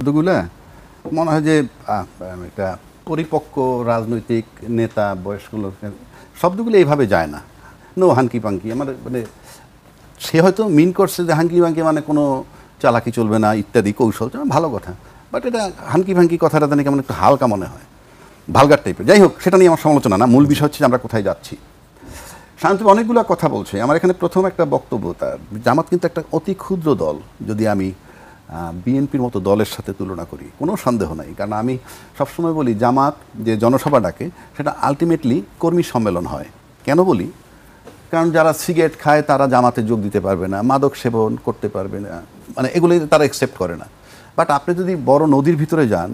শব্দগুলো মনে হয় যে একটা পরিপক্ক রাজনৈতিক নেতা বয়স্ক লোক শব্দগুলো এইভাবে যায় না। নো হাঙ্কি পাঙ্কি, আমার মানে সে হয়তো মিন করছে যে হাঙ্কি পাঙ্কি মানে কোনো চালাকি চলবে না ইত্যাদি কৌশল, ভালো কথা, বাট এটা হাঙ্কি ভাঙ্কি কথাটা জানি কেমন একটু হালকা মনে হয়, ভালগার টাইপের। যাই হোক, সেটা নিয়ে আমার সমালোচনা না, মূল বিষয় হচ্ছে আমরা কোথায় যাচ্ছি। শান্তনু অনেকগুলো কথা বলছে, আমার এখানে প্রথম একটা বক্তব্য, তার জামাত কিন্তু একটা অতি ক্ষুদ্র দল যদি আমি বিএনপির মতো দলের সাথে তুলনা করি, কোনো সন্দেহ নাই। কারণ আমি সবসময় বলি জামাত যে জনসভা ডাকে সেটা আলটিমেটলি কর্মী সম্মেলন হয়। কেন বলি? কারণ যারা সিগারেট খায় তারা জামাতে যোগ দিতে পারবে না, মাদক সেবন করতে পারবে না, মানে এগুলি তারা অ্যাকসেপ্ট করে না। বাট আপনি যদি বড় নদীর ভিতরে যান,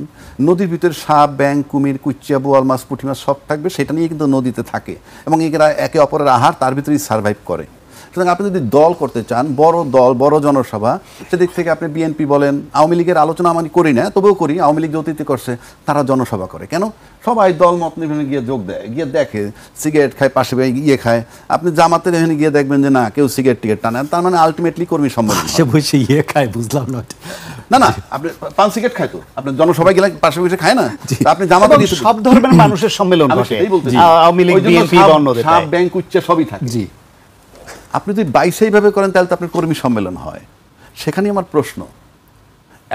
নদীর ভিতরে সাপ, ব্যাঙ, কুমির, কুচ্চা, বোয়াল মাছ, পুঁটি মাছ সব থাকবে, সেটা নিয়ে কিন্তু নদীতে থাকে এবং এরা একে অপরের আহার, তার ভিতরেই সার্ভাইভ করে। সুতরাং আপনি যদি দল করতে চান, বড় দল, বড় জনসভা, সেদিক থেকে আপনি বিএনপি বলেন, আওয়ামী লীগের আলোচনা আমি করি না, তবুও করি, আওয়ামী লীগ যে অতীতে করছে তারা জনসভা করে কেন? সবাই দল মত নিয়ে গিয়ে যোগ দেয়, গিয়ে দেখে সিগারেট খায়, পাশে ইয়ে খায়। আপনি জামাতের এখানে গিয়ে দেখবেন যে না, কেউ সিগারেট টিকেট টানে, তার মানে আলটিমেটলি কর্মী সম্মেলন বসে ইয়ে খায়, বুঝলাম না। না না, আপনি পান সিগারেট খায় তো, আপনি জনসভায় গেলে পাশে বসে খায় না, আপনি জামাতে সব ধর্মের মানুষের সম্মেলন ঘটে, আওয়ামী লীগ, বিএনপি, অন্যদের সাপ, ব্যাংক, উচ্চা সবই থাকে। জি, আপনি যদি বাইসে এইভাবে করেন তাহলে তো আপনার কর্মী সম্মেলন হয়। সেখানে আমার প্রশ্ন,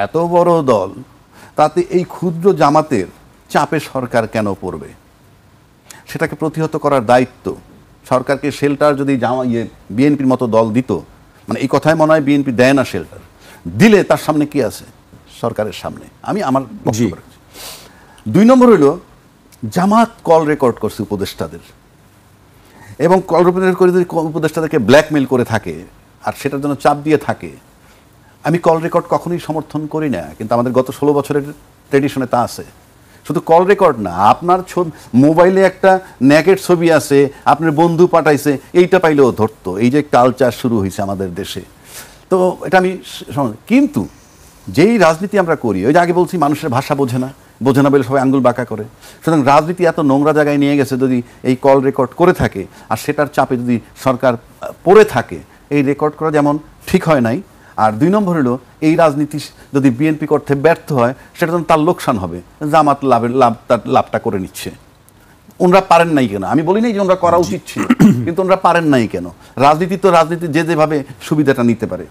এত বড় দল, তাতে এই ক্ষুদ্র জামাতের চাপে সরকার কেন পড়বে? সেটাকে প্রতিহত করার দায়িত্ব সরকারকে। শেল্টার যদি বিএনপির মতো দল দিত, মানে এই কথায় মনে হয় বিএনপি দেয় না শেল্টার, দিলে তার সামনে কি আছে? সরকারের সামনে। আমি আমার বক্তব্য রাখছি। 2 নম্বর হইল, জামাত কল রেকর্ড করছে উপদেষ্টাদের, এবং কল রেকর্ড করে যদি উপদেষ্টাদেরকে ব্ল্যাকমেইল করে থাকে আর সেটার জন্য চাপ দিয়ে থাকে, আমি কল রেকর্ড কখনোই সমর্থন করি না, কিন্তু আমাদের গত 16 বছরের ট্রেডিশনে তা আছে। শুধু কল রেকর্ড না, আপনার মোবাইলে একটা নেকেট ছবি আছে, আপনার বন্ধু পাঠাইছে, এইটা পাইলেও ধরতো। এই যে কালচার শুরু হয়েছে আমাদের দেশে, তো এটা আমি। কিন্তু যেই রাজনীতি আমরা করি, ওই যে আগে বলছি মানুষের ভাষা বোঝে না বলে সবাই আঙ্গুল বাঁকা করে। সুতরাং রাজনীতি এত নোংরা জায়গায় নিয়ে গেছে, যদি এই কল রেকর্ড করে থাকে আর সেটার চাপে যদি সরকার পড়ে থাকে, এই রেকর্ড করা যেমন ঠিক হয় নাই। আর 2 নম্বর হলো, এই রাজনীতি যদি বিএনপি করতে ব্যর্থ হয়, সেটা যেন তার লোকসান হবে, জামাত তার লাভটা করে নিচ্ছে। ওনারা পারেন নাই কেন? আমি বলি নাই যে ওনারা করা উচিত ছিল, কিন্তু ওনারা পারেন নাই কেন? রাজনীতি তো রাজনীতি, যে যেভাবে সুবিধাটা নিতে পারে।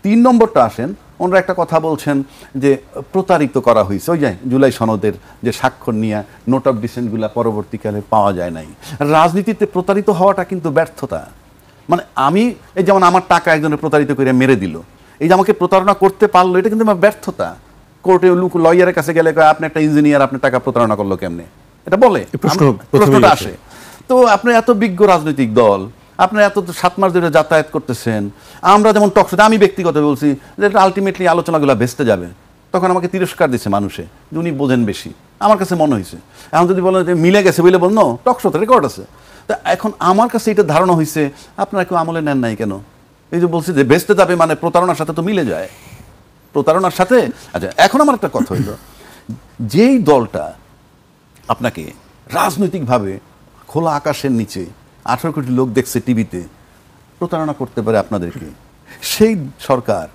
3 নম্বরটা আসেন, ওনারা একটা কথা বলছেন যে প্রতারিত করা হয়েছে, ওই যে জুলাই সনদের যে স্বাক্ষর নিয়ে নোট অফ ডিসেন্টগুলো পরবর্তীকালে পাওয়া যায় নাই। রাজনীতিতে প্রতারিত হওয়াটা কিন্তু ব্যর্থতা। মানে আমি এই যেমন আমার টাকা একজনের প্রতারিত করে মেরে দিল, এই যে আমাকে প্রতারণা করতে পারলো, এটা কিন্তু আমার ব্যর্থতা। কোর্টে লয়ারের কাছে গেলে আপনি একটা ইঞ্জিনিয়ার, আপনার টাকা প্রতারণা করলো কেমনে, এটা বলে, প্রশ্নটা আসে। তো আপনি এত বিজ্ঞ রাজনৈতিক দল, আপনি এত 7 মাস ধরে যাতায়াত করতেছেন, আমরা যেমন টকশোতে, আমি ব্যক্তিগত বলছি যে আলটিমেটলি আলোচনাগুলো ভেস্তে যাবে, তখন আমাকে তিরস্কার দিচ্ছে মানুষে যে উনি বোঝেন বেশি, আমার কাছে মনে হয়েছে। এখন যদি বলেন যে মিলে গেছে বলে বল, টকশোতে রেকর্ড আছে। তা এখন আমার কাছে এটা ধারণা হয়েছে, আপনারা কেউ আমলে নেন নাই কেন? এই যে বলছি যে ভেস্তে যাবে, মানে প্রতারণার সাথে তো মিলে যায়, প্রতারণার সাথে। আচ্ছা, এখন আমার একটা কথা হইল, যেই দলটা আপনাকে রাজনৈতিকভাবে খোলা আকাশের নিচে 18 কোটি লোক দেখছে টিভিতে, প্রতারণা করতে পারে আপনাদেরকে, সেই সরকার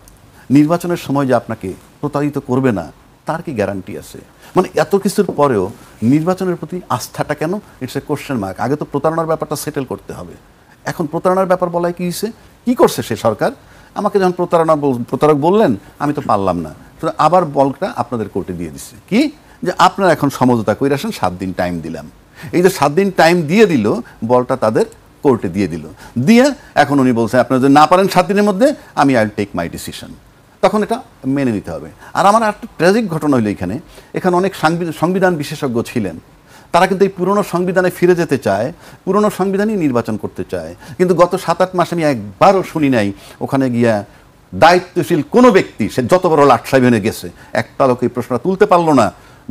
নির্বাচনের সময় যে আপনাকে প্রতারিত করবে না, তার কি গ্যারান্টি আছে? মানে এত কিছুর পরেও নির্বাচনের প্রতি আস্থাটা কেন? It's a question mark. আগে তো প্রতারণার ব্যাপারটা সেটেল করতে হবে। এখন প্রতারণার ব্যাপার বলায় কি হয়েছে? কি করছে সে সরকার? আমাকে যখন প্রতারক বললেন, আমি তো পারলাম না, আবার বলটা আপনাদের কোর্টে দিয়ে দিচ্ছে। কি যে আপনারা এখন সমঝোতা করে আসেন, 7 দিন টাইম দিলাম। এই যে 7 দিন টাইম দিয়ে দিল, বলটা তাদের কোর্টে দিয়ে দিল, দিয়ে এখন উনি বলছেন আপনারা যদি না পারেন 7 দিনের মধ্যে, আমি I will take my decision. তখন এটা মেনে নিতে হবে। আর আমার একটা ট্র্যাজিক ঘটনা হইলো, এখানে অনেক সংবিধান বিশেষজ্ঞ ছিলেন, তারা কিন্তু এই পুরনো সংবিধানে ফিরে যেতে চায়, পুরনো সংবিধানই নির্বাচন করতে চায়। কিন্তু গত 7-8 মাস আমি একবারও শুনি নাই ওখানে গিয়া দায়িত্বশীল কোনো ব্যক্তি, সে যত বড় লাট সাহেব গেছে, একটা লোক এই প্রশ্নটা তুলতে পারলো না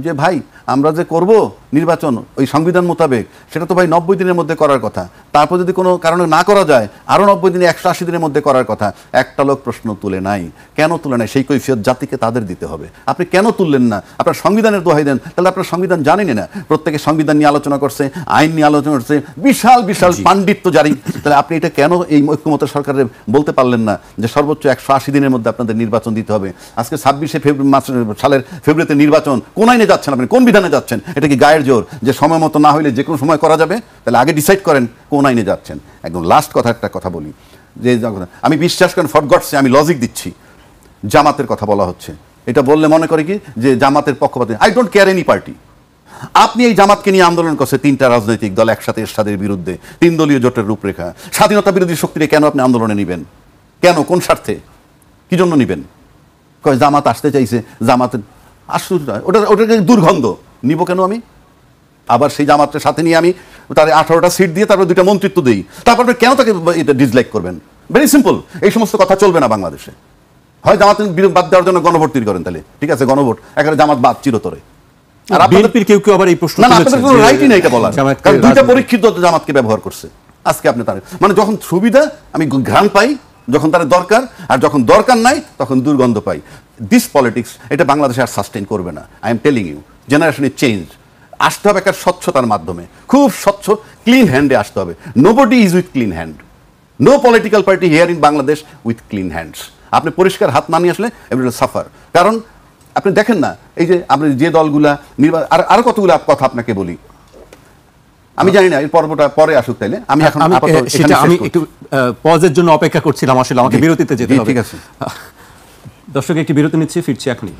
যে ভাই আমরা যে করব নির্বাচন ওই সংবিধান মোতাবেক, সেটা তো ভাই 90 দিনের মধ্যে করার কথা, তারপর যদি কোনো কারণে না করা যায় আরও 90 দিনে 180 দিনের মধ্যে করার কথা। একটা লোক প্রশ্ন তুলে নাই। কেন তুলে নাই? সেই কৈফিয়ত জাতিকে তাদের দিতে হবে। আপনি কেন তুললেন না? আপনার সংবিধানের দোহাই দেন, তাহলে আপনার সংবিধান জানেনই না। প্রত্যেকে সংবিধান নিয়ে আলোচনা করছে, আইন নিয়ে আলোচনা করছে, বিশাল বিশাল পাণ্ডিত্য জারি। তাহলে আপনি এটা কেন এই ঐক্যমত সরকারের বলতে পারলেন না যে সর্বোচ্চ 180 দিনের মধ্যে আপনাদের নির্বাচন দিতে হবে? আজকে 26শে সালের ফেব্রুয়ারিতে নির্বাচন, কোন আইনে যাচ্ছেন আপনি? কোন বিধানে যাচ্ছেন? এটা কি গায়ের জোর যে সময় মতো না হইলে যে কোনো সময় করা যাবে? তাহলে আগে ডিসাইড করেন কোন আইনে যাচ্ছেন। একদম লাস্ট কথা একটা কথা বলি, যে আমি বিশ্বাস করেন ফর গডসে আমি লজিক দিচ্ছি, জামাতের কথা বলা হচ্ছে, এটা বললে মনে করে কি যে জামাতের পক্ষপাতী। I don't care any party. আপনি এই জামাতকে নিয়ে আন্দোলন করছে 3টা রাজনৈতিক দল একসাথে এরশাদের বিরুদ্ধে, 3 দলীয় জোটের রূপরেখা। স্বাধীনতা বিরোধী শক্তিকে কেন আপনি আন্দোলনে নেবেন? কেন? কোন স্বার্থে? কি জন্য নেবেন? কয় জামাত আসতে চাইছে, জামাতের আশ্চর্য, ওটাকে দুর্গন্ধ নিব কেন আমি? আবার সেই জামাতের সাথে নিয়ে আমি তার 18টা সিট দিয়ে তারপর 2টা মন্ত্রিত্ব দিই, তারপর আপনি কেন তাকে এটা ডিসলাইক করবেন? Very simple. এই সমস্ত কথা চলবে না বাংলাদেশে। হয় জামাত বাদ দেওয়ার জন্য গণভোট তৈরি করেন, তাহলে ঠিক আছে, গণভোট একেবারে জামাত বাদ চিরতরে। আর বিএনপির কেউ কেউ আবার এই প্রশ্ন না, আপনাদের কোনো রাইটই নেই এটা বলার, কারণ 2টা পরীক্ষিত জামাতকে ব্যবহার করছে। আজকে আপনি তার মানে যখন সুবিধা আমি ঘ্রাণ পাই, যখন তার দরকার, আর যখন দরকার নাই তখন দুর্গন্ধ পাই। দিস পলিটিক্স এটা বাংলাদেশে আর সাস্টেইন করবে না। আই এম টেলিং ইউ, জেনারেশনে চেঞ্জ আসতে হবে একটা স্বচ্ছতার মাধ্যমে, খুব স্বচ্ছ ক্লিন হ্যান্ডে আসতে হবে। Nobody is with clean hand, no political party here in Bangladesh with clean hands. আপনি পরিষ্কার হাত না নিয়ে আসলে এভরিবডি সাফার। কারণ আপনি দেখেন না, এই যে আপনি যে দলগুলা আরো কতগুলো কথা আপনাকে বলি, আমি জানি না এই পর্বটা পরে আসুক, তাইলে আমি এখন সেটা আমি একটু পজের জন্য অপেক্ষা করছিলাম, আসলে আমাকে বিরতিতে যেতে হবে। ঠিক আছে দর্শক, একটি বিরতি নিচ্ছি, ফিরছি এখনই।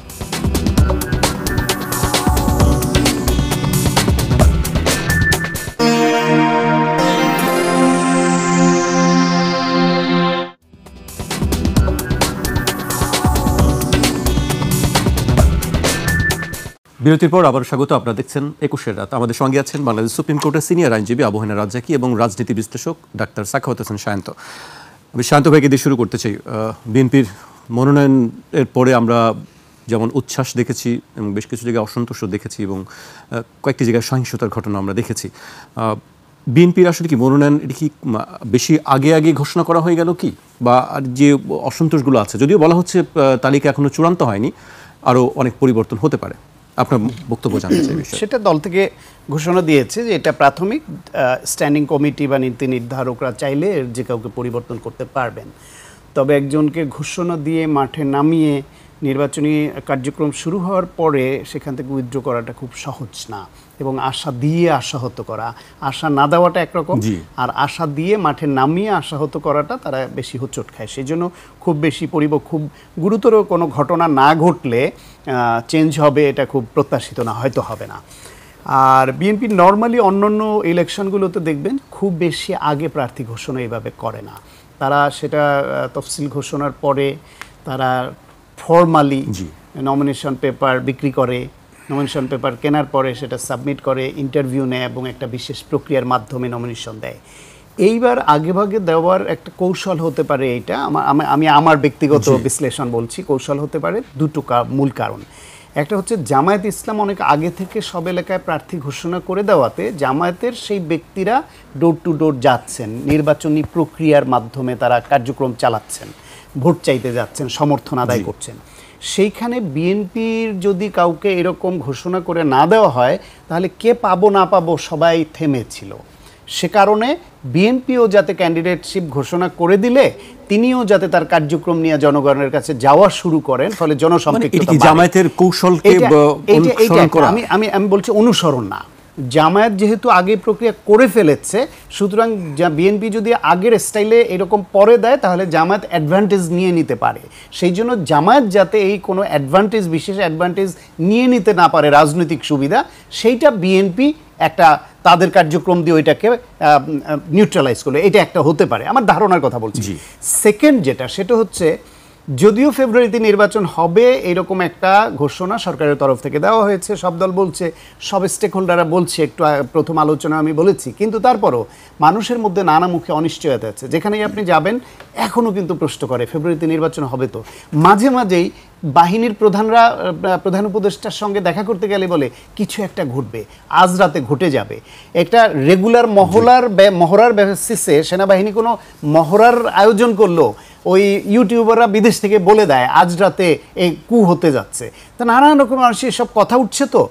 বিরতির পর আবার স্বাগত। আপনারা দেখছেন 21 রাত। আমাদের সঙ্গে আছেন বাংলাদেশ সুপ্রিম কোর্টের সিনিয়র আইনজীবী আবু হেনা রাজ্জাকী এবং রাজনীতি বিশ্লেষক ডাক্তার সাখাওয়াত হোসেন সায়ন্ত। আমি সায়ন্ত ভাইকে দিয়ে শুরু করতে চাই। বিএনপির মনোনয়নের পরে আমরা যেমন উচ্ছ্বাস দেখেছি এবং বেশ কিছু জায়গায় অসন্তোষ দেখেছি এবং কয়েকটি জায়গায় সহিংসতার ঘটনা আমরা দেখেছি। বিএনপির আসলে কি মনোনয়ন এটি কি বেশি আগে আগে ঘোষণা করা হয়ে গেল কি, বা যে অসন্তোষগুলো আছে, যদিও বলা হচ্ছে তালিকা এখনো চূড়ান্ত হয়নি, আরও অনেক পরিবর্তন হতে পারে, আপনার বক্তব্য জানতে চাই। সেটা দল থেকে ঘোষণা দিয়েছে যে এটা প্রাথমিক, স্ট্যান্ডিং কমিটি বা নীতি নির্ধারকরা চাইলে যে কাউকে পরিবর্তন করতে পারবেন। তবে একজনকে ঘোষণা দিয়ে মাঠে নামিয়ে নির্বাচনী কার্যক্রম শুরু হওয়ার পরে সেখান থেকে উইথড্র করাটা খুব সহজ না, এবং আশা দিয়ে আশাহত করা, আশা না দেওয়াটা একরকম, আর আশা দিয়ে মাঠে নামিয়ে আশাহত করাটা তারা বেশি হোঁচট খায়। সেই জন্য খুব বেশি খুব গুরুতর কোনো ঘটনা না ঘটলে চেঞ্জ হবে এটা খুব প্রত্যাশিত না, হয়তো হবে না। আর বিএনপি নর্মালি অন্যান্য ইলেকশনগুলোতে দেখবেন খুব বেশি আগে প্রার্থী ঘোষণা এইভাবে করে না। তারা সেটা তফসিল ঘোষণার পরে তারা ফর্মালি নমিনেশন পেপার বিক্রি করে, নমিনেশন পেপার কেনার পরে সেটা সাবমিট করে, ইন্টারভিউ নেয় এবং একটা বিশেষ প্রক্রিয়ার মাধ্যমে নমিনেশন দেয়। এইবার আগেভাগে দেওয়ার একটা কৌশল হতে পারে এইটা, আমি আমার ব্যক্তিগত বিশ্লেষণ বলছি, কৌশল হতে পারে দুটো মূল কারণ। একটা হচ্ছে জামায়াত ইসলাম অনেক আগে থেকে সব এলাকায় প্রার্থী ঘোষণা করে দেওয়াতে জামায়াতের সেই ব্যক্তিরা ডোর টু ডোর যাচ্ছেন, নির্বাচনী প্রক্রিয়ার মাধ্যমে তারা কার্যক্রম চালাচ্ছেন, ভোট চাইতে যাচ্ছেন, সমর্থন আদায় করছেন। সেইখানে বিএনপির যদি কাউকে এরকম ঘোষণা করে না দেওয়া হয় তাহলে কে পাবো না পাবো সবাই থেমেছিল। সে কারণে বিএনপিও যাতে ক্যান্ডিডেটশিপ ঘোষণা করে দিলে তিনিও যাতে তার কার্যক্রম নিয়ে জনগণের কাছে যাওয়া শুরু করেন, ফলে জনসম্পৃক্ততা বাড়ে। জামায়াতের কৌশলকে অনুসরণ করা, আমি বলছি অনুসরণ না। জামায়াত যেহেতু আগে প্রক্রিয়া করে ফেলেছে, সুতরাং বিএনপি যদি আগের স্টাইলে এরকম পরে দেয় তাহলে জামায়াত অ্যাডভান্টেজ নিয়ে নিতে পারে। সেই জন্য জামায়াত যাতে এই কোনো অ্যাডভান্টেজ, বিশেষ অ্যাডভান্টেজ নিয়ে নিতে না পারে, রাজনৈতিক সুবিধা, সেইটা বিএনপি একটা তাদের কার্যক্রম দিয়ে ওইটাকে নিউট্রালাইজ করলো, এটা একটা হতে পারে, আমার ধারণার কথা বলছি। সেকেন্ড যেটা, সেটা হচ্ছে যদিও ফেব্রুয়ারিতে নির্বাচন হবে এরকম একটা ঘোষণা সরকারের তরফ থেকে দেওয়া হয়েছে, সব দল বলছে, সব স্টেক হোল্ডাররা বলছে, একটু প্রথম আলোচনা আমি বলেছি, কিন্তু তারপরও মানুষের মধ্যে নানা মুখে অনিশ্চয়তা আছে। যেখানেই আপনি যাবেন এখনও কিন্তু প্রশ্ন করে ফেব্রুয়ারিতে নির্বাচন হবে তো। মাঝে মাঝেই বাহিনীর প্রধানরা প্রধান উপদেষ্টার সঙ্গে দেখা করতে গেলে বলে কিছু একটা ঘটবে, আজ রাতে ঘটে যাবে। একটা রেগুলার মহড়ার বেসিসে সেনাবাহিনী কোনো মহড়ার আয়োজন করলো, ওই ইউটিউবাররা বিদেশ থেকে বলে দেয় আজ রাতে এই কু হতে যাচ্ছে। তা নানান রকম মানুষের সব কথা উঠছে, তো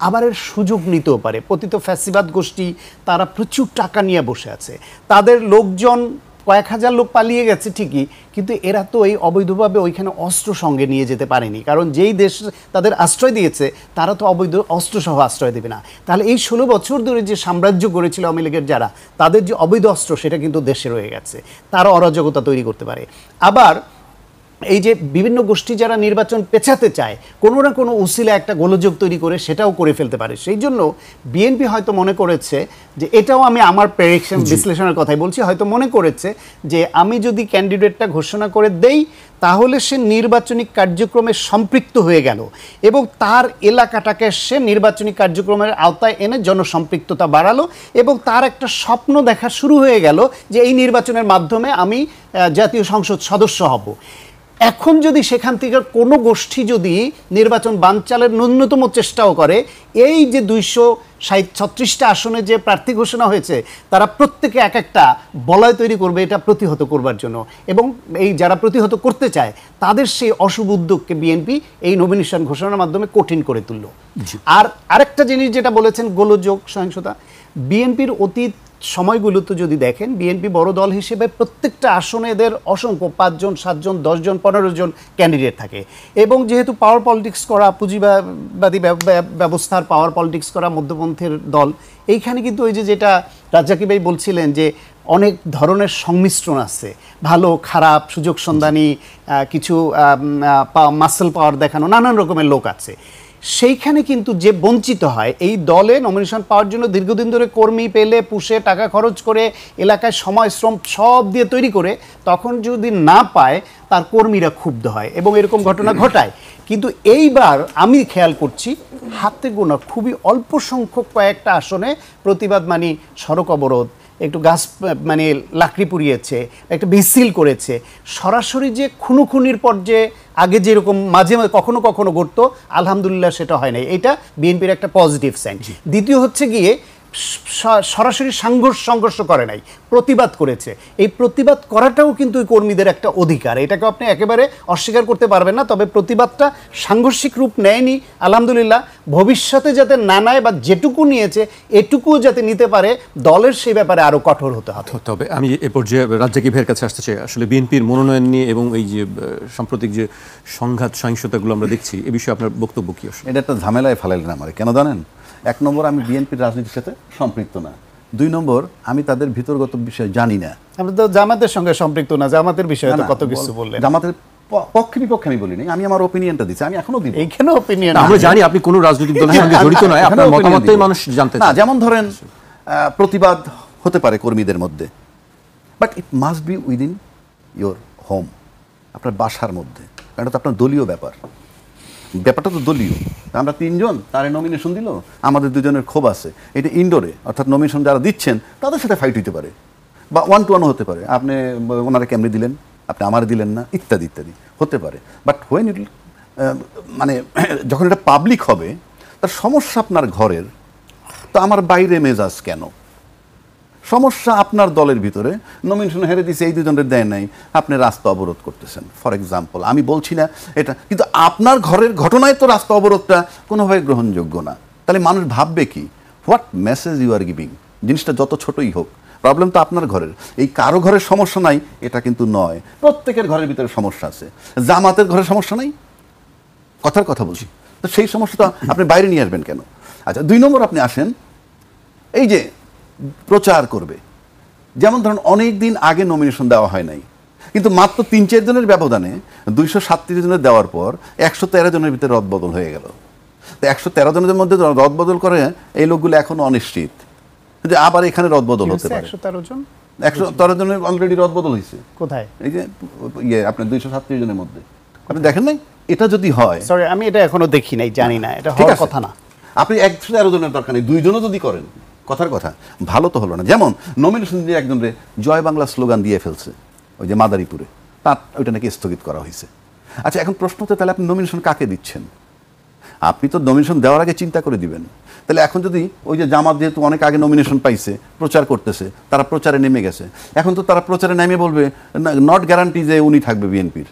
আবার এর সুযোগ নিতেও পারে। পতিত ফ্যাসিবাদ গোষ্ঠী তারা প্রচুর টাকা নিয়ে বসে আছে, তাদের লোকজন কয়েক হাজার লোক পালিয়ে গেছে ঠিকই, কিন্তু এরা তো এই অবৈধভাবে ওইখানে অস্ত্র সঙ্গে নিয়ে যেতে পারেনি, কারণ যেই দেশ তাদের আশ্রয় দিয়েছে তারা তো অবৈধ অস্ত্রসহ আশ্রয় দেবে না। তাহলে এই 16 বছর ধরে যে সাম্রাজ্য গড়েছিল আওয়ামী লীগের যারা, তাদের যে অবৈধ অস্ত্র সেটা কিন্তু দেশে রয়ে গেছে, তারা অরাজকতা তৈরি করতে পারে। আবার এই যে বিভিন্ন গোষ্ঠী যারা নির্বাচন পেছাতে চায়, কোনো না কোনো উসিলা একটা গোলযোগ তৈরি করে সেটাও করে ফেলতে পারে। সেই জন্য বিএনপি হয়তো মনে করেছে যে, এটাও আমি আমার প্রেডিকশন বিশ্লেষণের কথাই বলছি, হয়তো মনে করেছে যে আমি যদি ক্যান্ডিডেটটা ঘোষণা করে দেই তাহলে সে নির্বাচনী কার্যক্রমে সম্পৃক্ত হয়ে গেল এবং তার এলাকাটাকে সে নির্বাচনী কার্যক্রমের আওতায় এনে জনসম্পৃক্ততা বাড়ালো এবং তার একটা স্বপ্ন দেখা শুরু হয়ে গেল যে এই নির্বাচনের মাধ্যমে আমি জাতীয় সংসদ সদস্য হব। এখন যদি সেখান থেকে কোনো গোষ্ঠী যদি নির্বাচন বানচালের ন্যূনতম চেষ্টাও করে, এই যে 236টা আসনে যে প্রার্থী ঘোষণা হয়েছে তারা প্রত্যেকে এক একটা বলয় তৈরি করবে এটা প্রতিহত করবার জন্য, এবং এই যারা প্রতিহত করতে চায় তাদের সেই অশুভ উদ্যোগকে বিএনপি এই নমিনেশন ঘোষণার মাধ্যমে কঠিন করে তুলল। আর আরেকটা জিনিস যেটা বলেছেন গোলযোগ সহিংসতা, বিএনপির অতীত সময়গুলোতে যদি দেখেন, বিএনপি বড় দল হিসেবে প্রত্যেকটা আসনে এদের অসংখ্য 5 জন 7 জন 10 জন 15 জন ক্যান্ডিডেট থাকে, এবং যেহেতু পাওয়ার পলিটিক্স করা, পুঁজিবাদী ব্যবস্থার পাওয়ার পলিটিক্স করা মধ্যপন্থীর দল, এইখানে কিন্তু ওই যেটা রাজ্জাকি ভাই বলছিলেন যে অনেক ধরনের সংমিশ্রণ আছে, ভালো খারাপ, সুযোগ সন্ধানী, কিছু মাসল পাওয়ার দেখানো নানান রকমের লোক আছে। সেইখানে কিন্তু যে বঞ্চিত হয়, এই দলে নমিনেশন পাওয়ার জন্য দীর্ঘদিন ধরে কর্মী পেলে পুষে টাকা খরচ করে এলাকায় সময় শ্রম সব দিয়ে তৈরি করে, তখন যদি না পায় তার কর্মীরা ক্ষুব্ধ হয় এবং এরকম ঘটনা ঘটায়। কিন্তু এইবার আমি খেয়াল করছি হাতে গোনা খুবই অল্প সংখ্যক কয়েকটা আসনে প্রতিবাদ মানে সড়ক অবরোধ, একটু গাছ মানে লাকড়ি পুড়িয়েছে, একটা মিছিল করেছে, সরাসরি যে খুনোখুনির পর যে আগে যেরকম মাঝে মাঝে কখনো কখনো ঘটতো, আলহামদুলিল্লাহ সেটা হয় নাই, এটা বিএনপির একটা পজিটিভ সাইন। দ্বিতীয় হচ্ছে গিয়ে সরাসরি সংঘর্ষ করে নাই, প্রতিবাদ করেছে। এই প্রতিবাদ করাটাও কিন্তু কর্মীদের একটা অধিকার, এটাকে আপনি একেবারে অস্বীকার করতে পারবেন না। তবে প্রতিবাদটা সাংঘর্ষিক রূপ নেয়নি, আলহামদুলিল্লাহ। ভবিষ্যতে যাতে না নেয় বা যেটুকু নিয়েছে এটুকুও যাতে নিতে পারে, দলের সেই ব্যাপারে আরও কঠোর হতে হবে। তবে আমি এ পর্যায়ে রাজ্জাকি ভাইয়ের কাছে আসতে চাই, আসলে বিএনপির মনোনয়ন নিয়ে এবং এই যে সাম্প্রতিক যে সংঘাত সহিংসতাগুলো আমরা দেখছি, এ বিষয়ে আপনার বক্তব্য কি? এটা একটা ঝামেলায় ফেলাইলেন আমারে, কেন জানেন? 1 নম্বর, আমি বিএনপির রাজনীতির সাথে সম্পৃক্ত না। 2 নম্বর, আমি তাদের ভিতরগত বিষয় জানি না। আমরা তো জামাতের সঙ্গে সম্পৃক্ত না, জামাতের বিষয়ে তো কত কিছু বললেন। জামাতের পক্ষে বিপক্ষে আমি বলিনি, আমি আমার ওপিনিয়নটা দিচ্ছি, আমি এখনো দিব। এইখানে ওপিনিয়ন আমরা জানি আপনি কোনো রাজনৈতিক দলের সঙ্গে জড়িত নয়, আপনার মতামতই মানুষ জানতে চায়। না, যেমন ধরেন প্রতিবাদ হতে পারে কর্মীদের মধ্যে, but it must be within your home, আপনার বাসার মধ্যে, কারণ এটা তো আপনার দলীয় ব্যাপারটা তো দলীয়। আমরা 3 জন, তারে নমিনেশন দিল, আমাদের 2 জনের ক্ষোভ আছে, এটা ইনডোরে, অর্থাৎ নমিনেশন যারা দিচ্ছেন তাদের সাথে ফাইট হতে পারে, বা 1-to-1 হতে পারে, আপনি ওনারা কেমনি দিলেন, আপনি আমার দিলেন না, ইত্যাদি ইত্যাদি হতে পারে। বাট হোয়েন ইট মানে যখন এটা পাবলিক হবে, তার সমস্যা আপনার ঘরের, তো আমার বাইরে মেজাজ কেন? সমস্যা আপনার দলের ভিতরে, নমিনেশন হেরে দিয়েছে, এই 2 জনের দেয় নাই, আপনি রাস্তা অবরোধ করতেছেন ফর এক্সাম্পল। আমি বলছি না এটা, কিন্তু আপনার ঘরের ঘটনায় তো রাস্তা অবরোধটা কোনোভাবে গ্রহণযোগ্য না। তাহলে মানুষ ভাববে কি, what message you are giving? জিনিসটা যত ছোটই হোক, প্রবলেম তো আপনার ঘরের। এই কারো ঘরের সমস্যা নাই এটা কিন্তু নয়, প্রত্যেকের ঘরের ভিতরে সমস্যা আছে। জামাতের ঘরের সমস্যা নাই, কথার কথা বলছি, তো সেই সমস্যাটা আপনি বাইরে নিয়ে আসবেন কেন? আচ্ছা, 2 নম্বর, আপনি আসেন এই যে প্রচার করবে, যেমন ধরুন অনেক দিন আগে নমিনেশন দেওয়া হয় নাই, কিন্তু মাত্র 3-4 জনের ব্যবধানে 237 জনের দেওয়ার পর 113 জনের ভিতরে রদবদল হয়ে গেল। তো 113 জনের মধ্যে রদবদল করে এই লোকগুলো এখনো অনিশ্চিত যে আবার এখানে রদবদল হতে পারে। 113 জনের অলরেডি রদবদল হয়েছে। কোথায়? এই যে আপনার 237 জনের মধ্যে, আপনি দেখেন নাই? এটা যদি হয়, সরি আমি এটা এখনো দেখি নাই, জানি না, এটা হওয়ার কথা না। আপনি 113 জনের দরকার নেই, 2 জনও যদি করেন, কথার কথা, ভালো তো হলো না। যেমন নমিনেশন দিয়ে একজনের জয় বাংলা স্লোগান দিয়ে ফেলছে ওই যে মাদারীপুরে, তার ওইটা নাকি স্থগিত করা হয়েছে। আচ্ছা, এখন প্রশ্ন হচ্ছে তাহলে আপনি নমিনেশন কাকে দিচ্ছেন? আপনি তো নমিনেশন দেওয়ার আগে চিন্তা করে দিবেন। তাহলে এখন যদি ওই যে জামাত যেহেতু অনেক আগে নমিনেশন পাইছে, প্রচার করতেছে, তারা প্রচারে নেমে গেছে, এখন তো তারা প্রচারে নেমে বলবে নট গ্যারান্টি যে উনি থাকবে বিএনপির,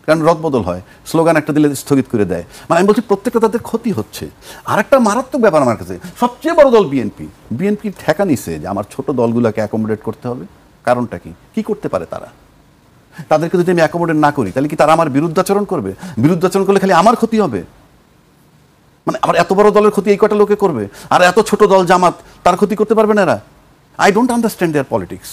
কারণ রদবদল হয়, স্লোগান একটা দিলে স্থগিত করে দেয়। মানে আমি বলছি প্রত্যেকটা তাদের ক্ষতি হচ্ছে। আর একটা মারাত্মক ব্যাপার আমার কাছে, সবচেয়ে বড় দল বিএনপি, বিএনপির ঠেকা নিছে যে আমার ছোট দলগুলোকে অ্যাকোমোডেট করতে হবে। কারণটা কি করতে পারে তারা? তাদেরকে যদি আমি অ্যাকোমোডেট না করি তাহলে কি তারা আমার বিরুদ্ধাচরণ করবে? বিরুদ্ধাচরণ করলে খালি আমার ক্ষতি হবে? মানে আমার এত বড় দলের ক্ষতি এই কটা লোকে করবে, আর এত ছোট দল জামাত তার ক্ষতি করতে পারবে না এরা? I don't understand their politics.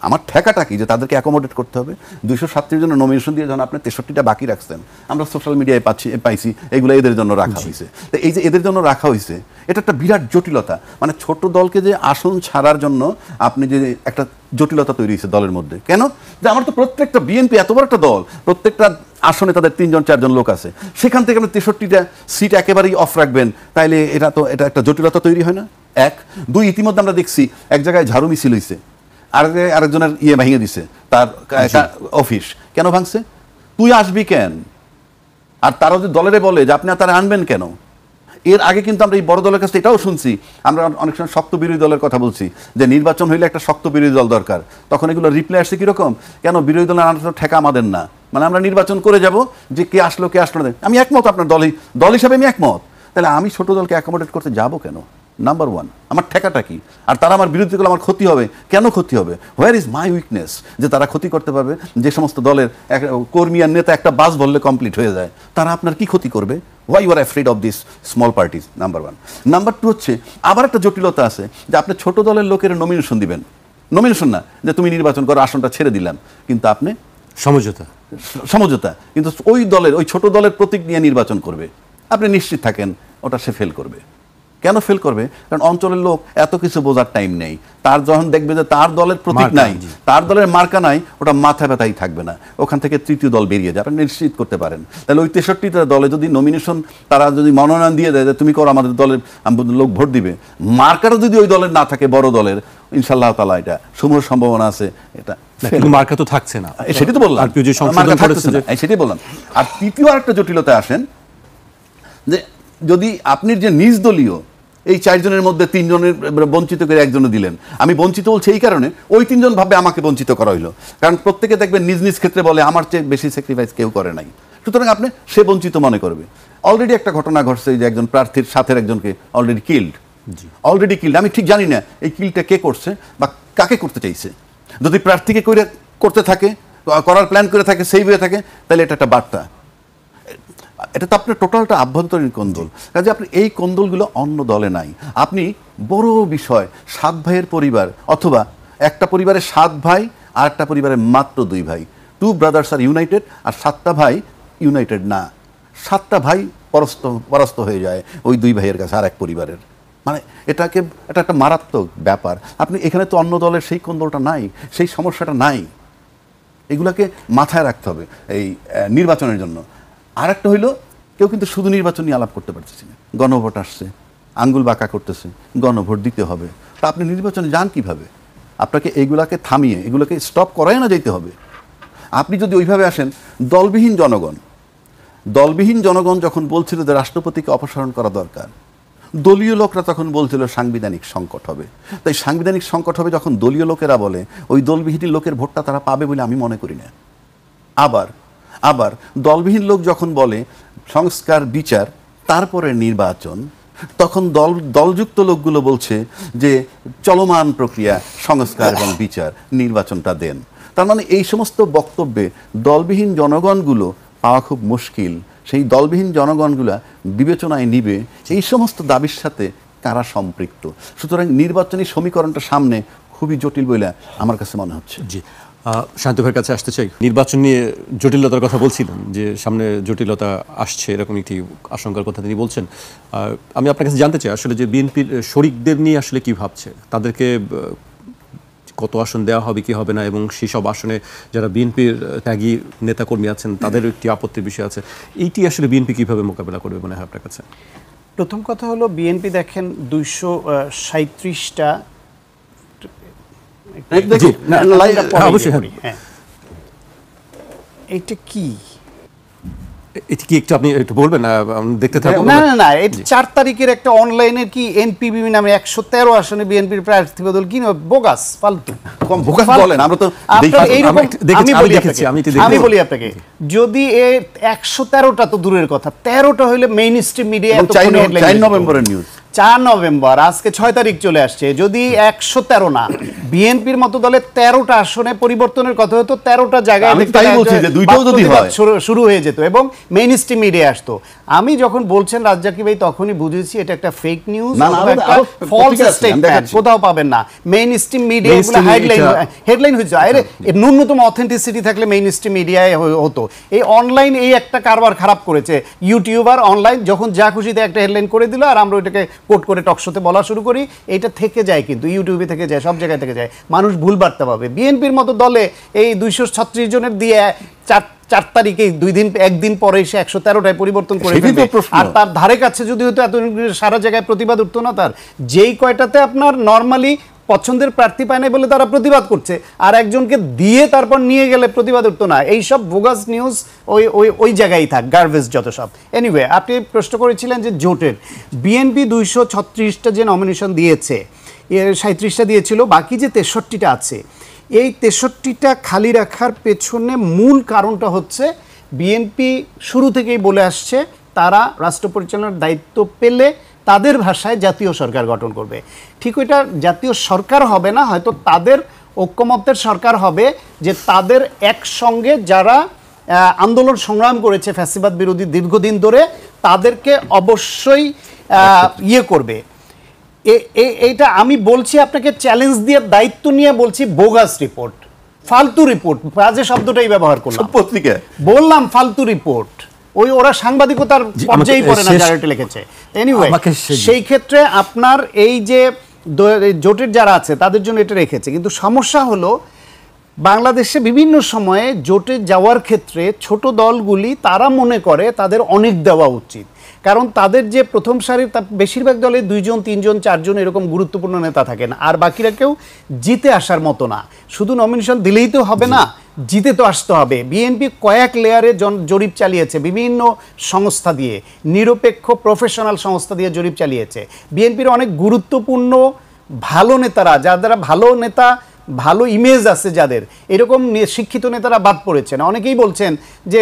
আমার ঠেকাটা কি যে তাদেরকে অ্যাকোমোডেট করতে হবে? 237 জন্য নমিনেশন দিয়ে যখন আপনি 63টা বাকি রাখছেন, আমরা সোশ্যাল মিডিয়ায় পাইছি এগুলো এদের জন্য রাখা হয়েছে। তো এই যে এদের জন্য রাখা হয়েছে, এটা একটা বিরাট জটিলতা। মানে ছোট দলকে যে আসন ছাড়ার জন্য আপনি যে একটা জটিলতা তৈরি হয়েছে দলের মধ্যে। কেন? যে আমার তো প্রত্যেকটা বিএনপি এত বড় একটা দল, প্রত্যেকটা আসনে তাদের 3-4 লোক আছে, সেখান থেকে আপনি 63টা সিট একেবারেই অফ রাখবেন, তাইলে এটা একটা জটিলতা তৈরি হয় না? 1, 2, ইতিমধ্যে আমরা দেখছি এক জায়গায় ঝাড়ু মিছিল হয়েছে, আরেকজনের ভেঙে দিছে তার অফিস। কেন ভাঙছে? তুই আসবি কেন? আর তারা যদি দলেরে বলে যে আপনি তারা আনবেন কেন? এর আগে কিন্তু আমরা এই বড় দলের কাছে এটাও শুনছি, আমরা অনেক সময় শক্ত বিরোধী দলের কথা বলছি যে নির্বাচন হইলে একটা শক্ত বিরোধী দল দরকার। তখন এগুলো রিপ্লাই আসছে কিরকম, কেন বিরোধী দলের আনার ঠেকা আমাদের না, মানে আমরা নির্বাচন করে যাব, যে কে আসলো কে আসলো না। আমি একমত, আপনার দল হিসাবে আমি একমত। তাহলে আমি ছোট দলকে অ্যাকোমোডেট করতে যাব কেন? নাম্বার 1, আমার ঠেকাটা কি? আর তারা আমার বিরুদ্ধে করলে আমার ক্ষতি হবে কেন? ক্ষতি হবে, হোয়ার ইজ মাই উইকনেস? যে তারা ক্ষতি করতে পারবে, যে সমস্ত দলের কর্মী আর নেতা একটা বাস বললে কমপ্লিট হয়ে যায়, তারা আপনার কি ক্ষতি করবে? Why you are afraid of this small parties? Number 1। Number 2 হচ্ছে আবার একটা জটিলতা আছে যে আপনি ছোট দলের লোকের নমিনেশন দিবেন, নমিনেশন না যে তুমি নির্বাচন করো, আসনটা ছেড়ে দিলাম, কিন্তু আপনি সমঝোতা, কিন্তু ওই দলের ওই ছোট দলের প্রতীক নিয়ে নির্বাচন করবে, আপনি নিশ্চিত থাকেন ওটা সে ফেল করবে। কেন ফেল করবে? কারণ অঞ্চলের লোক এত কিছু বোঝার টাইম নেই। তার যখন দেখবে যে তার দলের প্রতীক নাই, তার দলের মার্কা নাই, ওটা মাথা ব্যথাই থাকবে না, ওখান থেকে তৃতীয় দল বেরিয়ে যাবে, আপনি নিশ্চিত করতে পারেন। তাহলে ওই 63টা দলে যদি নমিনেশন তারা যদি মনোনয়ন দিয়ে দেয় যে তুমি করো, আমাদের দলের লোক ভোট দিবে, মার্কাটা যদি ওই দলের না থাকে, বড় দলের, ইনশাআল্লাহ তাআলা এটা সমূহ সম্ভাবনা আছে এটা মার্কা তো থাকছে না। সেটাই তো বললাম, সেটাই বললাম। আর তৃতীয় আরেকটা জটিলতা আসেন যে যদি আপনি যে নিজ দলীয় এই 4 জনের মধ্যে 3 জনের বঞ্চিত করে একজনে দিলেন, আমি বঞ্চিত বলছি এই কারণে ওই 3 জন ভাবে আমাকে বঞ্চিত করা হইলো, কারণ প্রত্যেকে দেখবেন নিজ নিজ ক্ষেত্রে বলে আমার চেয়ে বেশি স্যাক্রিফাইস কেউ করে নাই, সুতরাং আপনি সে বঞ্চিত মনে করবে। অলরেডি একটা ঘটনা ঘটছে যে একজন প্রার্থীর সাথে একজনকে অলরেডি কিল্ড। আমি ঠিক জানি না এই কিলটা কে করছে বা কাকে করতে চাইছে। যদি প্রার্থীকে করতে থাকে, করার প্ল্যান করে থাকে, সেই হয়ে থাকে, তাহলে এটা একটা বার্তা। এটা তো আপনার টোটালটা আভ্যন্তরীণ কোন্দল, কাজে আপনি এই কোন্দলগুলো অন্য দলে নাই। আপনি বড় বিষয় 7 ভাইয়ের পরিবার, অথবা একটা পরিবারের 7 ভাই আর একটা পরিবারের মাত্র 2 ভাই, 2 ব্রাদার্স আর ইউনাইটেড, আর 7টা ভাই ইউনাইটেড না, 7টা ভাই পরাস্ত হয়ে যায় ওই 2 ভাইয়ের কাছে আর এক পরিবারের। মানে এটা একটা মারাত্মক ব্যাপার। আপনি এখানে তো অন্য দলের সেই কোন্দলটা নাই, সেই সমস্যাটা নাই, এগুলাকে মাথায় রাখতে হবে এই নির্বাচনের জন্য। আর একটা হইলো, কেউ কিন্তু শুধু নির্বাচন নিয়ে আলাপ করতে পারতেছে না, গণভোট আসছে, আঙ্গুল বাঁকা করতেছে, গণভোট দিতে হবে, তা আপনি নির্বাচনে যান কিভাবে? আপনাকে এইগুলাকে থামিয়ে এগুলোকে স্টপ করাই না যেতে হবে। আপনি যদি ওইভাবে আসেন, দলবিহীন জনগণ যখন বলছিল যে রাষ্ট্রপতিকে অপসারণ করা দরকার, দলীয় লোকরা তখন বলছিল সাংবিধানিক সংকট হবে। তাই সাংবিধানিক সংকট হবে যখন দলীয় লোকেরা বলে, ওই দলবিহীন লোকের ভোটটা তারা পাবে বলে আমি মনে করি না। আবার দলবিহীন লোক যখন বলে সংস্কার বিচার তারপরে নির্বাচন, তখন দলযুক্ত লোকগুলো বলছে যে চলমান প্রক্রিয়া সংস্কার এবং বিচার, নির্বাচনটা দেন। তার মানে এই সমস্ত বক্তব্যে দলবিহীন জনগণগুলো পাওয়া খুব মুশকিল। সেই দলবিহীন জনগণগুলা বিবেচনায় নিবে এই সমস্ত দাবির সাথে কারা সম্পৃক্ত। সুতরাং নির্বাচনী সমীকরণটা সামনে খুবই জটিল বলে আমার কাছে মনে হচ্ছে। জি, শান্ত ভাইয়ের কাছে আসতে চাই। নির্বাচন নিয়ে জটিলতার কথা বলছিলেন, যে সামনে জটিলতা আসছে এরকম একটি আশঙ্কার কথা তিনি বলছেন। আমি আপনার কাছে জানতে চাই আসলে যে বিএনপির শরিকদের নিয়ে আসলে কি ভাবছে, তাদেরকে কত আসন দেওয়া হবে কি হবে না, এবং সেই সব আসনে যারা বিএনপির ত্যাগী নেতাকর্মী আছেন তাদের একটি আপত্তির বিষয় আছে। এইটি আসলে বিএনপি কিভাবে মোকাবেলা করবে মনে হয় আপনার কাছে? প্রথম কথা হলো, বিএনপি দেখেন 237টা এটা কি এটা কি একটু আপনি একটু বলবেন, দেখতে থাকবো। না না না, এটা 4 তারিখের একটা অনলাইনের কি এনপিবি নামে 113 আসনে বিএনপির প্রার্থী বদল কি বোগাস ফালতু কম বোকাস বলেন, আমরা তো আপনার এইরকম দেখেছি, আমি দেখেছি, আমি তো দেখেছি। আমি বলি আপনাকে, যদি এ 113টা তো দূরের কথা, 13টা হইলে মেইন স্ট্রিম মিডিয়া এত 4 নভেম্বরের নিউজ, 4 নভেম্বর, আজকে 6 তারিখ চলে আসছে। যদি 113 না, বিএনপির মতো দলে 13টা আসনে পরিবর্তনের কথা হতো, 13টা জায়গায় আমি তাই বলছি যে দুইটাও যদি হয় শুরু হয়ে যেত এবং মেইন স্ট্রিম মিডিয়া আসতো। আমি যখন বলছেন রাজ্জাকি ভাই, তখনই বুঝেছি এটা একটা ফেক নিউজ, একটা ফলস স্টেটমেন্ট, কোথাও পাবেন না। মেইন স্ট্রিম মিডিয়া এগুলো হেডলাইন হয়েছে, আরে ন্যূনতম অথেন্টিসিটি থাকলে মেইন স্ট্রিম মিডিয়ায় হতো। এই অনলাইন এই একটা কারবার খারাপ করেছে, ইউটিউবার অনলাইন যখন যা খুশিতে একটা হেডলাইন করে দিল আর আমরা ওইটাকে কোট করে টকশোতে বলা শুরু করি, এটা থেকে যায়, কিন্তু ইউটিউবে থেকে যায়, সব জায়গায় থেকে যায়, মানুষ ভুল বার্তা পাবে। বিএনপির মতো দলে এই 236 জনের দিয়ে 4 তারিখে একদিন পরে এসে 113টায় পরিবর্তন করে ফেলবে। আর তার ধারে কাছে যদি হতো এত সারা জায়গায় প্রতিবাদ উঠতো না তার। যেই কয়টাতে আপনার নর্মালি পছন্দের প্রার্থী পায় না বলে তারা প্রতিবাদ করছে, আর একজনকে দিয়ে তারপর নিয়ে গেলে প্রতিবাদ উঠতো না। এই সব বোগাস নিউজ ওই জায়গায় থাক, গার্বেজ যত সব। এনিওয়ে, আপনি প্রশ্ন করেছিলেন যে জোটের বিএনপি 236টা যে নমিনেশন দিয়েছে, 37টা দিয়েছিল, বাকি যে 63টা আছে, এই 63টা খালি রাখার পেছনে মূল কারণটা হচ্ছে বিএনপি শুরু থেকেই বলে আসছে তারা রাষ্ট্র পরিচালনার দায়িত্ব পেলে তাদের ভাষায় জাতীয় সরকার গঠন করবে। ঠিক ওইটা জাতীয় সরকার হবে না, হয়তো তাদের ঐক্যমত্যের সরকার হবে, যে তাদের একসঙ্গে যারা আন্দোলন সংগ্রাম করেছে ফ্যাসিবাদ বিরোধী দীর্ঘদিন ধরে, তাদেরকে অবশ্যই ইয়ে করবে। এইটা আমি বলছি আপনাকে চ্যালেঞ্জ দিয়ে, দায়িত্ব নিয়ে বলছি, বোগাস রিপোর্ট, ফালতু রিপোর্ট, বাজে শব্দটাই ব্যবহার করলাম, পত্রিকায় বললাম ফালতু রিপোর্ট। ওরা সাংবাদিকতার পর্যায়ে পড়ে না যারা এটা লিখেছে। এনিওয়ে, সেই ক্ষেত্রে আপনার এই যে জোটের যারা আছে তাদের জন্য এটা রেখেছে, কিন্তু সমস্যা হলো বাংলাদেশে বিভিন্ন সময়ে জোটে যাওয়ার ক্ষেত্রে ছোট দলগুলি তারা মনে করে তাদের অনেক দেওয়া উচিত, কারণ তাদের যে প্রথম সারির বেশিরভাগ দলে 2 জন 3 জন 4 জন এরকম গুরুত্বপূর্ণ নেতা থাকেন, আর বাকিরা কেউ জিতে আসার মতো না। শুধু নমিনেশন দিলেই তো হবে না, জিতে তো আসতে হবে। বিএনপি কয়েক লেয়ারে জরিপ চালিয়েছে, বিভিন্ন সংস্থা দিয়ে, নিরপেক্ষ প্রফেশনাল সংস্থা দিয়ে জরিপ চালিয়েছে। বিএনপির অনেক গুরুত্বপূর্ণ ভালো নেতারা, যারা ভালো নেতা, ভালো ইমেজ আছে যাদের, এরকম শিক্ষিত নেতারা বাদ পড়েছেন। অনেকেই বলছেন যে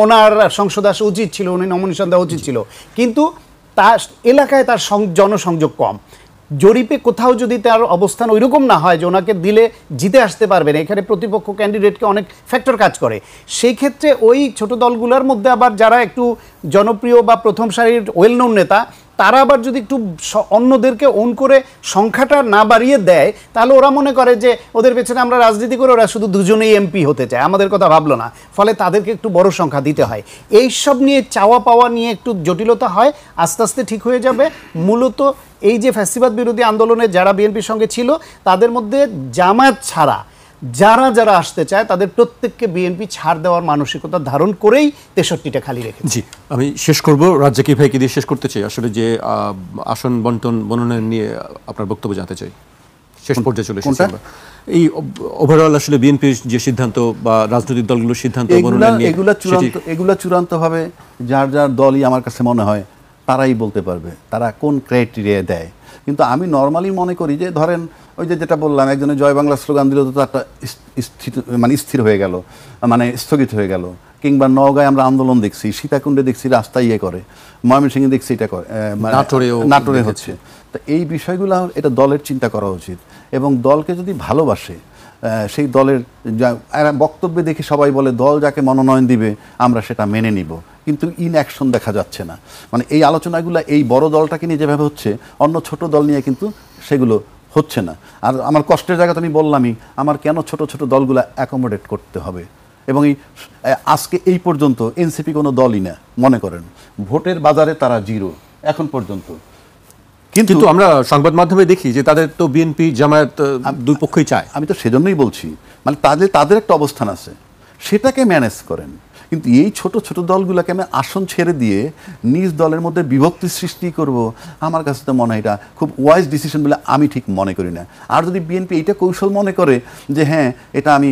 ওনার সংসদ আসা উচিত ছিল, উনি নমিনেশন দেওয়া উচিত ছিল, কিন্তু তার এলাকায় তার জনসংযোগ কম। জরিপে কোথাও যদি তার অবস্থান ওইরকম না হয় যে ওনাকে দিলে জিতে আসতে পারবেন, এখানে প্রতিপক্ষ ক্যান্ডিডেটকে অনেক ফ্যাক্টর কাজ করে, সেই ক্ষেত্রে ওই ছোট দলগুলোর মধ্যে আবার যারা একটু জনপ্রিয় বা প্রথম সারির ওয়েল নোন নেতা, তারা আবার যদি একটু অন্যদেরকে ওন করে সংখ্যাটা না বাড়িয়ে দেয়, তাহলে ওরা মনে করে যে ওদের পেছনে আমরা রাজনীতি করে, ওরা শুধু দুজনেই এমপি হতে চায়, আমাদের কথা ভাবলো না, ফলে তাদেরকে একটু বড় সংখ্যা দিতে হয়। এই সব নিয়ে চাওয়া পাওয়া নিয়ে একটু জটিলতা হয়, আস্তে আস্তে ঠিক হয়ে যাবে। মূলত এই যে ফ্যাসিবাদ বিরোধী আন্দোলনে যারা বিএনপির সঙ্গে ছিল, তাদের মধ্যে জামায়াত ছাড়া যারা আসতে চায় তাদের প্রত্যেককে বিএনপি ছাড় দেওয়ার মানসিকতা ধারণ করেই 63টা খালি রেখেছে। জি, আমি শেষ করব, রাজ্জাকি ভাইকে দিয়ে শেষ করতে চাই। আসলে যে আসন বন্টন মনোনয়ন নিয়ে আপনার বক্তব্য জানতে চাই, শেষ পর্যায়ে চলে এসেছি আমরা। এই ওভারঅল আসলে বিএনপির যে সিদ্ধান্ত বা রাজনৈতিক দলগুলোর সিদ্ধান্ত, এগুলা চূড়ান্তভাবে যার যার দলই আমার কাছে মনে হয় তারাই বলতে পারবে তারা কোন ক্রাইটেরিয়া দেয়। কিন্তু আমি নর্মালি মনে করি যে ধরেন ওই যেটা বললাম, একজনের জয় বাংলা স্লোগান দিল তো তারটা স্থির হয়ে গেল, স্থগিত হয়ে গেল। কিংবা নওগাঁয় আমরা আন্দোলন দেখছি, সীতাকুণ্ডে দেখছি রাস্তা ইয়ে করে, ময়মনসিংহে দেখছি এটা করে, নাটোরে হচ্ছে। তো এই বিষয়গুলো এটা দলের চিন্তা করা উচিত, এবং দলকে যদি ভালোবাসে, সেই দলের বক্তব্যে দেখি সবাই বলে দল যাকে মনোনয়ন দিবে আমরা সেটা মেনে নিব, কিন্তু ইনঅ্যাকশন দেখা যাচ্ছে না। এই আলোচনাগুলো এই বড় দলটাকে নিয়ে যেভাবে হচ্ছে, অন্য ছোট দল নিয়ে কিন্তু সেগুলো হচ্ছে না। আর আমার কষ্টের জায়গাতে আমি বললামই, আমার কেন ছোট ছোট দলগুলো অ্যাকোমোডেট করতে হবে। এবং আজকে এই পর্যন্ত এনসিপি কোনো দলই না, মনে করেন ভোটের বাজারে তারা জিরো এখন পর্যন্ত। কিন্তু আমরা সংবাদ মাধ্যমে দেখি যে তাদের তো বিএনপি জামায়াত দুই পক্ষই চায়। আমি তো সেজন্যই বলছি, তাদের একটা অবস্থান আছে, সেটাকে ম্যানেজ করেন। কিন্তু এই ছোট ছোট দলগুলোকে আমি আসন ছেড়ে দিয়ে নিজ দলের মধ্যে বিভক্তি সৃষ্টি করব, আমার কাছে তো মনে হয় এটা খুব ওয়াইজ ডিসিশন বলে আমি ঠিক মনে করি না। আর যদি বিএনপি এইটা কৌশল মনে করে যে হ্যাঁ এটা আমি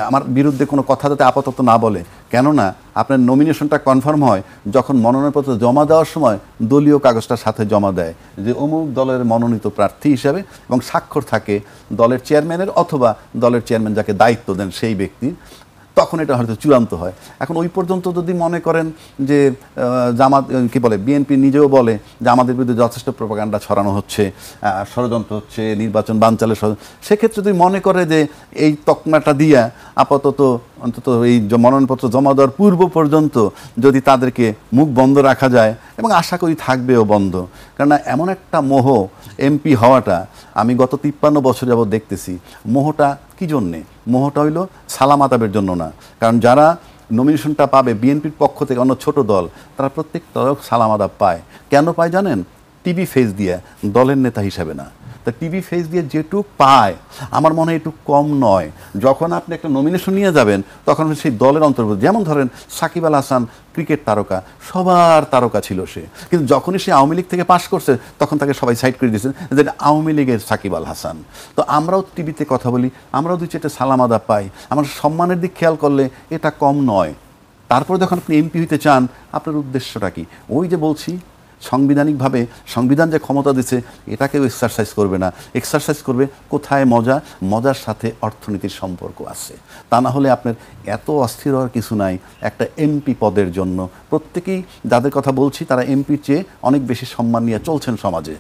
আমার বিরুদ্ধে কোনো কথা যাতে আপাতত না বলে, কেননা আপনার নমিনেশনটা কনফার্ম হয় যখন মনোনয়নপত্র জমা দেওয়ার সময় দলীয় কাগজটার সাথে জমা দেয় যে অমুক দলের মনোনীত প্রার্থী হিসাবে, এবং স্বাক্ষর থাকে দলের চেয়ারম্যানের অথবা দলের চেয়ারম্যান যাকে দায়িত্ব দেন সেই ব্যক্তির, তখন এটা হয়তো চূড়ান্ত হয়। এখন ওই পর্যন্ত যদি মনে করেন যে জামাত কি বলে, বিএনপি নিজেও বলে যে আমাদের বিরুদ্ধে যথেষ্ট প্রোপাগান্ডা ছড়ানো হচ্ছে, ষড়যন্ত্র হচ্ছে, নির্বাচন বানচালের সেক্ষেত্রে যদি মনে করে যে এই তকমাটা দিয়া আপাতত অন্তত এই মনোনয়নপত্র জমা দেওয়ার পূর্ব পর্যন্ত যদি তাদেরকে মুখ বন্ধ রাখা যায়, এবং আশা করি থাকবেও বন্ধ, কেননা এমন একটা মোহ এমপি হওয়াটা আমি গত 53 বছর যাবত দেখতেছি। মোহটা কী জন্যে? মোহটা হইল সালাম আদাবের জন্য না, কারণ যারা নমিনেশনটা পাবে বিএনপির পক্ষ থেকে অন্য ছোট দল, তারা প্রত্যেক দল সালাম আদাব পায়। কেন পায় জানেন? টিভি ফেস দিয়ে, দলের নেতা হিসাবে না। তা টিভি ফেস দিয়ে যেটুক পায় আমার মনে হয় একটু কম নয়। যখন আপনি একটা নমিনেশন নিয়ে যাবেন তখন সেই দলের অন্তর্ভুক্ত, যেমন ধরেন সাকিব আল হাসান ক্রিকেট তারকা, সবার তারকা ছিল সে, কিন্তু যখনই সে আওয়ামী লীগ থেকে পাশ করছে তখন তাকে সবাই সাইড করে দিয়েছেন যে আওয়ামী লীগের সাকিব আল হাসান। তো আমরাও টিভিতে কথা বলি, আমরাও দুই চারটে সালাম আদাব পাই, আমার সম্মানের দিক খেয়াল করলে এটা কম নয়। তারপরে যখন আপনি এমপি হইতে চান আপনার উদ্দেশ্যটা কি? ওই যে বলছি সাংবিধানিকভাবে সংবিধান যে ক্ষমতা দিচ্ছে এটাকেও এক্সারসাইজ করবে না, এক্সারসাইজ করবে কোথায় মজা, মজার সাথে অর্থনীতির সম্পর্ক আছে। তা না হলে আপনার এত অস্থির হওয়ার কিছু নাই একটা এমপি পদের জন্য। প্রত্যেকেই যাদের কথা বলছি তারা এমপির চেয়ে অনেক বেশি সম্মান নিয়ে চলছেন সমাজে।